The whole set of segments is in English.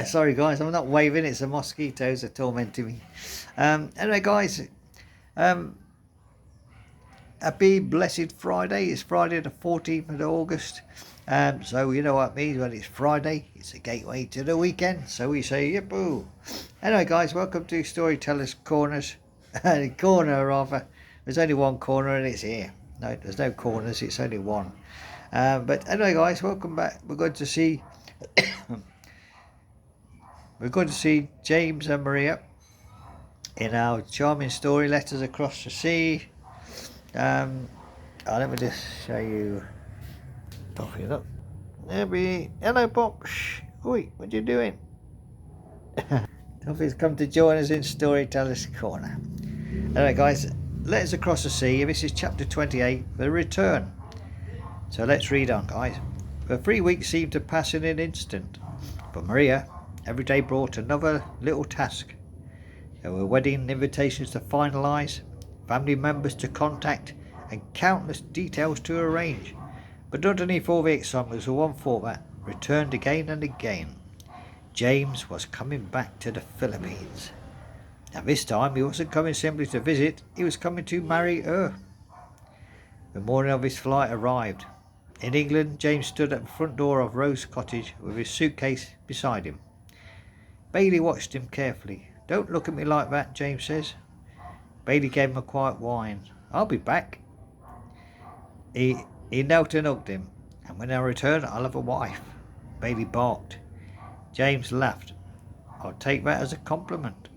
Sorry, guys, I'm not waving. It's the mosquitoes are tormenting me. Anyway, guys, um, happy blessed Friday. It's Friday the 14th of August. So you know what it means when it's Friday. It's a gateway to the weekend. So we say yippoo. Anyway, guys, welcome to Storytellers Corners. Corner, rather. There's only one corner and it's here. No, there's no corners. It's only one. But anyway, guys, welcome back. We're going to see James and Maria in our charming story, Letters Across the Sea. Let me just show you. Pop it up. Hello, Pop. Shh. Oi, what you doing? Toffee's come to join us in Storyteller's Corner. Alright, guys, Letters Across the Sea. This is chapter 28, The Return. So let's read on, guys. The 3 weeks seemed to pass in an instant. For Maria, every day brought another little task. There were wedding invitations to finalise, family members to contact, and countless details to arrange. But underneath all the excitement was one thought that returned again and again. James was coming back to the Philippines. Now this time he wasn't coming simply to visit, he was coming to marry her. The morning of his flight arrived. In England, James stood at the front door of Rose Cottage with his suitcase beside him. Bailey watched him carefully. Don't look at me like that, James says. Bailey gave him a quiet whine. I'll be back. He knelt and hugged him. And when I return, I'll have a wife. Bailey barked. James laughed. I'll take that as a compliment.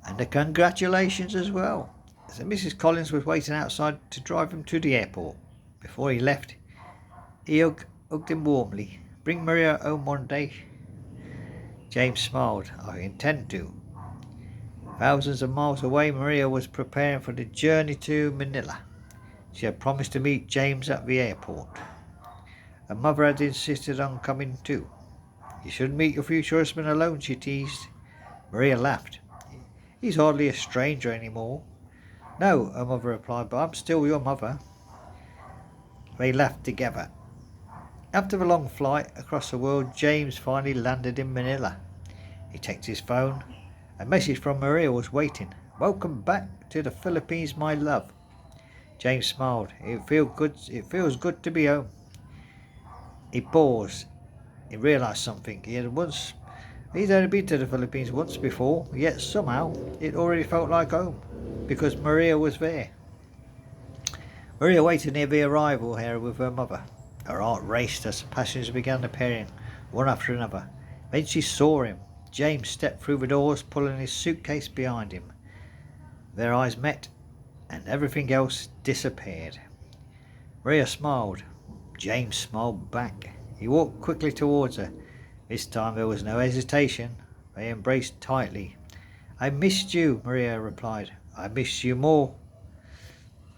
And a congratulations as well. So Mrs. Collins was waiting outside to drive him to the airport. Before he left, he hugged him warmly. Bring Maria home one day. James smiled. I intend to. Thousands of miles away, Maria was preparing for the journey to Manila. She had promised to meet James at the airport. Her mother had insisted on coming too. You shouldn't meet your future husband alone, she teased. Maria laughed. He's hardly a stranger anymore. No, her mother replied, but I'm still your mother. They laughed together. After the long flight across the world, James finally landed in Manila. He checked his phone. A message from Maria was waiting. Welcome back to the Philippines, my love. James smiled. It feels good to be home. He paused. He realised something. He'd only been to the Philippines once before, yet somehow it already felt like home, because Maria was there. Maria waited near the arrival here with her mother. Her heart raced as the passengers began appearing, one after another. Then she saw him. James stepped through the doors, pulling his suitcase behind him. Their eyes met, and everything else disappeared. Maria smiled. James smiled back. He walked quickly towards her. This time there was no hesitation. They embraced tightly. I missed you, Maria replied. I missed you more.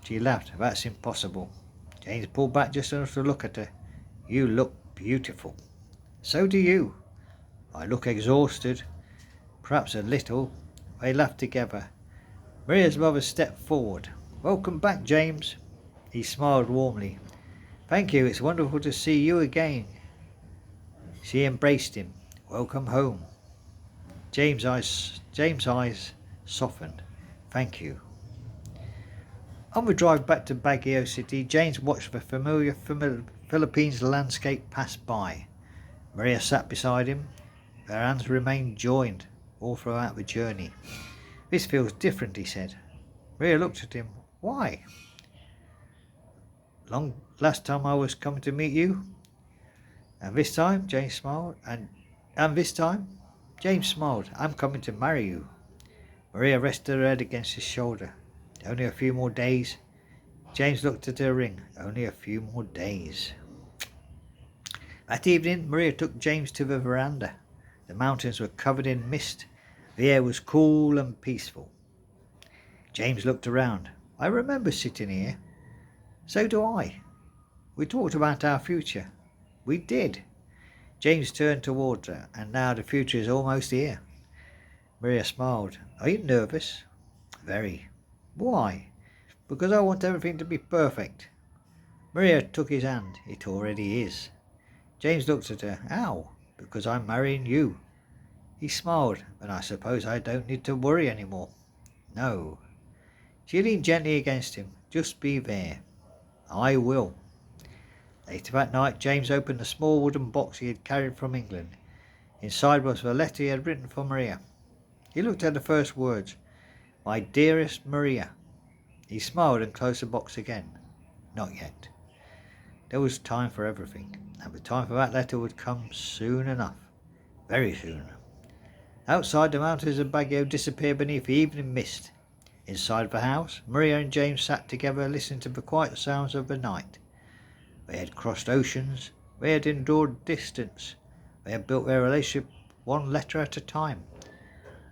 She laughed. That's impossible. James pulled back just enough to look at her. You look beautiful. So do you. I look exhausted. Perhaps a little. They laughed together. Maria's mother stepped forward. Welcome back, James. He smiled warmly. Thank you. It's wonderful to see you again. She embraced him. Welcome home. James' eyes softened. Thank you. On the drive back to Baguio City, James watched the familiar Philippines landscape pass by. Maria sat beside him. Their hands remained joined all throughout the journey. This feels different, he said. Maria looked at him. Why? Last time I was coming to meet you. And this time, James smiled. And this time, James smiled. I'm coming to marry you. Maria rested her head against his shoulder. Only a few more days. James looked at her ring. Only a few more days. That evening, Maria took James to the veranda. The mountains were covered in mist. The air was cool and peaceful. James looked around. I remember sitting here. So do I. We talked about our future. We did. James turned towards her, and now the future is almost here. Maria smiled. Are you nervous? Very. Why? Because I want everything to be perfect. Maria took his hand. It already is. James looked at her. How? because I'm marrying you." He smiled. "And I suppose I don't need to worry any more." "No." She leaned gently against him. "Just be there." "I will." Later that night, James opened a small wooden box he had carried from England. Inside was the letter he had written for Maria. He looked at the first words, "My dearest Maria." He smiled and closed the box again. Not yet. There was time for everything, and the time for that letter would come soon enough. Very soon. Outside, the mountains of Baguio disappeared beneath the evening mist. Inside the house, Maria and James sat together listening to the quiet sounds of the night. They had crossed oceans, they had endured distance, they had built their relationship one letter at a time.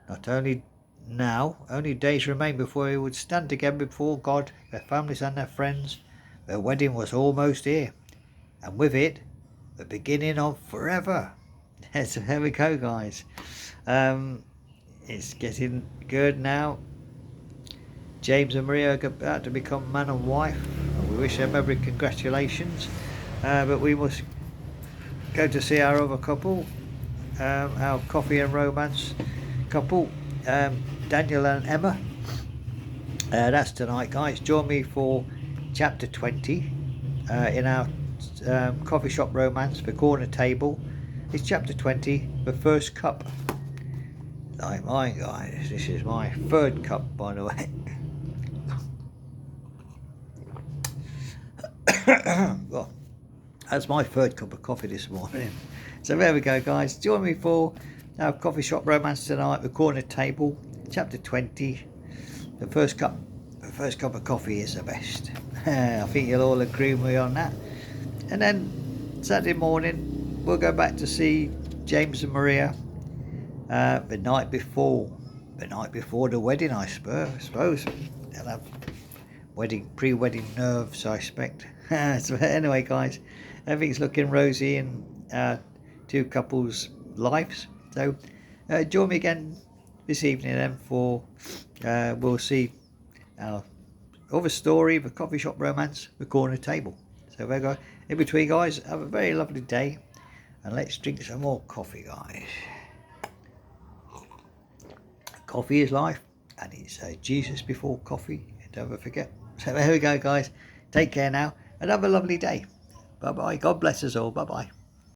Not only now, only days remained before they would stand together before God, their families and their friends. Their wedding was almost here, and with it, the beginning of forever. So there we go, guys. It's getting good now. James and Maria are about to become man and wife. We wish them every congratulations. But we must go to see our other couple, our coffee and romance couple, Daniel and Emma. That's tonight, guys. Join me for chapter 20 in our coffee shop romance, The Corner Table. It's chapter 20, The First Cup. Like mine, guys. This is my third cup, by the way. Well, that's my third cup of coffee this morning. So there we go, guys. Join me for our coffee shop romance tonight, The Corner Table, chapter 20. The first cup of coffee is the best. I think you'll all agree with me on that. And then Saturday morning, we'll go back to see James and Maria the night before the wedding, I suppose. They'll have pre-wedding nerves, I expect. So anyway, guys, everything's looking rosy in two couples' lives. So join me again this evening then for we'll see our other story, The Coffee Shop Romance, The Corner Table. So there we go. In between, guys, have a very lovely day, and let's drink some more coffee, guys. Coffee is life, and it's Jesus before coffee. Don't ever forget. So there we go, guys. Take care now, and have a lovely day. Bye-bye. God bless us all. Bye-bye.